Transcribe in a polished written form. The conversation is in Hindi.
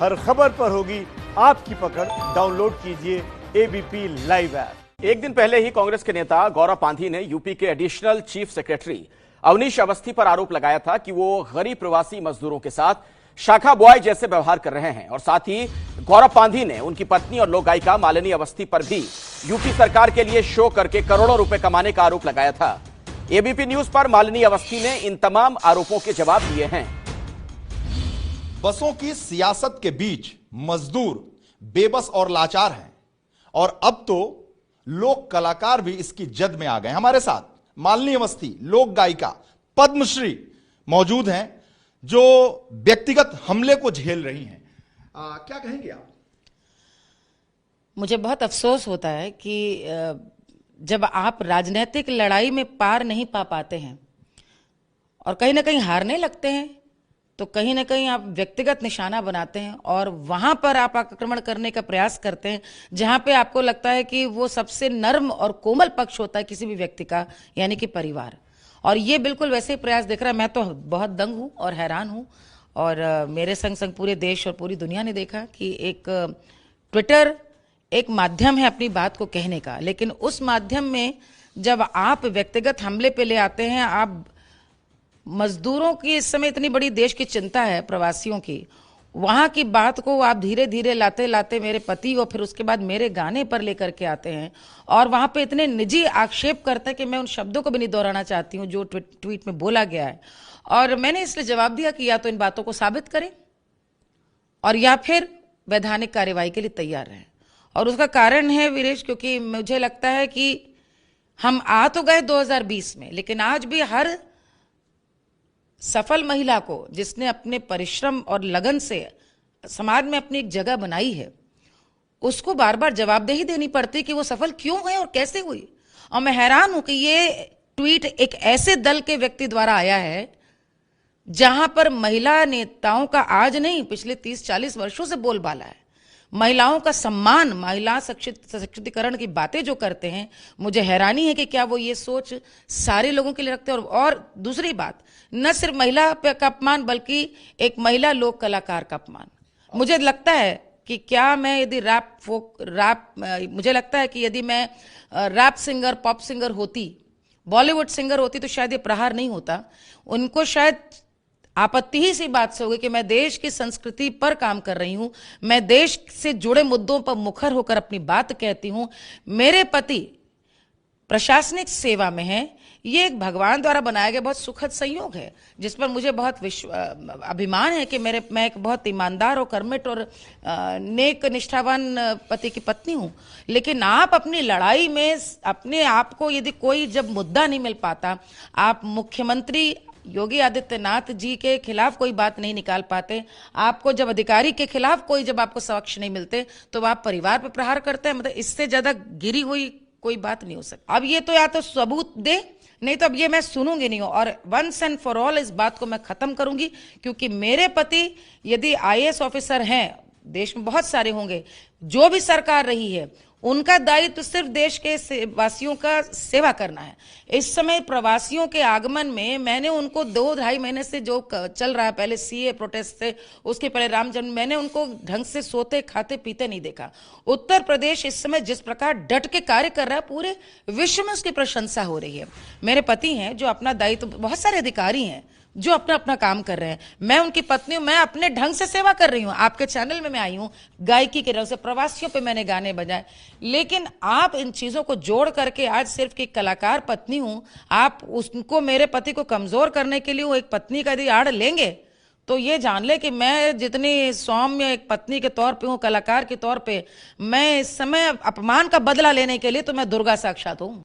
हर खबर पर होगी आपकी पकड़। डाउनलोड कीजिए एबीपी लाइव ऐप। एक दिन पहले ही कांग्रेस के नेता गौरव पांधी ने यूपी के additional chief secretary Awanish Awasthi पर आरोप लगाया था कि वो गरीब प्रवासी मजदूरों के साथ शाखा बॉय जैसे व्यवहार कर रहे हैं। और साथ ही गौरव पांधी ने उनकी पत्नी और लोक गायिका मालिनी अवस्थी पर भी यूपी सरकार के लिए शो करके करोड़ों रुपए कमाने का आरोप लगाया था। एबीपी न्यूज पर मालिनी अवस्थी ने इन तमाम आरोपों के जवाब दिए हैं। बसों की सियासत के बीच मजदूर बेबस और लाचार हैं और अब तो लोक कलाकार भी इसकी जद में आ गए। हमारे साथ मालिनी अवस्थी लोक गायिका पद्मश्री मौजूद हैं जो व्यक्तिगत हमले को झेल रही हैं। क्या कहेंगे आप? मुझे बहुत अफसोस होता है कि जब आप राजनीतिक लड़ाई में पार नहीं पा पाते हैं और कहीं ना कहीं हारने लगते हैं तो कहीं ना कहीं आप व्यक्तिगत निशाना बनाते हैं और वहां पर आप आक्रमण करने का प्रयास करते हैं जहां पे आपको लगता है कि वो सबसे नर्म और कोमल पक्ष होता है किसी भी व्यक्ति का, यानी कि परिवार। और ये बिल्कुल वैसे ही प्रयास दिख रहा है। मैं तो बहुत दंग हूं और हैरान हूं और मेरे संग संग पूरे देश और पूरी दुनिया ने देखा कि एक ट्विटर एक माध्यम है अपनी बात को कहने का, लेकिन उस माध्यम में जब आप व्यक्तिगत हमले पे ले आते हैं, आप मजदूरों की इस समय इतनी बड़ी देश की चिंता है, प्रवासियों की, वहां की बात को आप धीरे धीरे लाते लाते मेरे पति और फिर उसके बाद मेरे गाने पर लेकर के आते हैं और वहां पे इतने निजी आक्षेप करते हैं कि मैं उन शब्दों को भी नहीं दोहराना चाहती हूं जो ट्वीट में बोला गया है। और मैंने इसलिए जवाब दिया कि या तो इन बातों को साबित करें और या फिर वैधानिक कार्यवाही के लिए तैयार रहें। और उसका कारण है वीरेश, क्योंकि मुझे लगता है कि हम आ तो गए 2020 में, लेकिन आज भी हर सफल महिला को जिसने अपने परिश्रम और लगन से समाज में अपनी एक जगह बनाई है, उसको बार बार जवाबदेही देनी पड़ती कि वो सफल क्यों है और कैसे हुई। और मैं हैरान हूं कि ये ट्वीट एक ऐसे दल के व्यक्ति द्वारा आया है जहां पर महिला नेताओं का आज नहीं पिछले 30-40 वर्षों से बोलबाला है। महिलाओं का सम्मान, महिला सशक्तिकरण की बातें जो करते हैं, मुझे हैरानी है कि क्या वो ये सोच सारे लोगों के लिए रखते हैं। और दूसरी बात, न सिर्फ महिला का अपमान बल्कि एक महिला लोक कलाकार का अपमान। मुझे लगता है कि क्या मैं यदि मुझे लगता है कि यदि मैं रैप सिंगर, पॉप सिंगर होती, बॉलीवुड सिंगर होती तो शायद ये प्रहार नहीं होता। उनको शायद आपत्ति ही सी बात से होगी कि मैं देश की संस्कृति पर काम कर रही हूं, मैं देश से जुड़े मुद्दों पर मुखर होकर अपनी बात कहती हूं, मेरे पति प्रशासनिक सेवा में है। ये एक भगवान द्वारा बनाया गया बहुत सुखद संयोग है जिस पर मुझे बहुत अभिमान है कि मैं एक बहुत ईमानदार और कर्मठ और नेक निष्ठावान पति की पत्नी हूं। लेकिन आप अपनी लड़ाई में अपने आप को, यदि कोई जब मुद्दा नहीं मिल पाता, आप मुख्यमंत्री योगी आदित्यनाथ जी के खिलाफ कोई बात नहीं निकाल पाते, आपको जब अधिकारी के खिलाफ कोई जब आपको साक्ष्य नहीं मिलते तो आप परिवार पर प्रहार करते हैं। मतलब इससे ज्यादा गिरी हुई कोई बात नहीं हो सकती। अब ये तो या तो सबूत दे, नहीं तो अब ये मैं सुनूंगी नहीं और वंस एंड फॉर ऑल इस बात को मैं खत्म करूंगी। क्योंकि मेरे पति यदि आईएएस ऑफिसर हैं, देश में बहुत सारे होंगे, जो भी सरकार रही है उनका दायित्व तो सिर्फ देश के वासियों का सेवा करना है। इस समय प्रवासियों के आगमन में मैंने उनको 2-2.5 महीने से जो चल रहा है, पहले सीए प्रोटेस्ट से, उसके पहले राम जन्म, मैंने उनको ढंग से सोते खाते पीते नहीं देखा। उत्तर प्रदेश इस समय जिस प्रकार डट के कार्य कर रहा है, पूरे विश्व में उसकी प्रशंसा हो रही है। मेरे पति हैं जो अपना दायित्व, बहुत सारे अधिकारी हैं जो अपना अपना काम कर रहे हैं, मैं उनकी पत्नी हूं, मैं अपने ढंग से सेवा कर रही हूं। आपके चैनल में मैं आई हूं गायकी के ढंग से, प्रवासियों पे मैंने गाने बजाए। लेकिन आप इन चीजों को जोड़ करके आज सिर्फ की कलाकार पत्नी हूं, आप उसको, मेरे पति को कमजोर करने के लिए वो एक पत्नी का यदि आड़ लेंगे तो ये जान ले कि मैं जितनी सौम्य एक पत्नी के तौर पे हूं, कलाकार के तौर पे, मैं इस समय अपमान का बदला लेने के लिए तो मैं दुर्गा साक्षात हूं।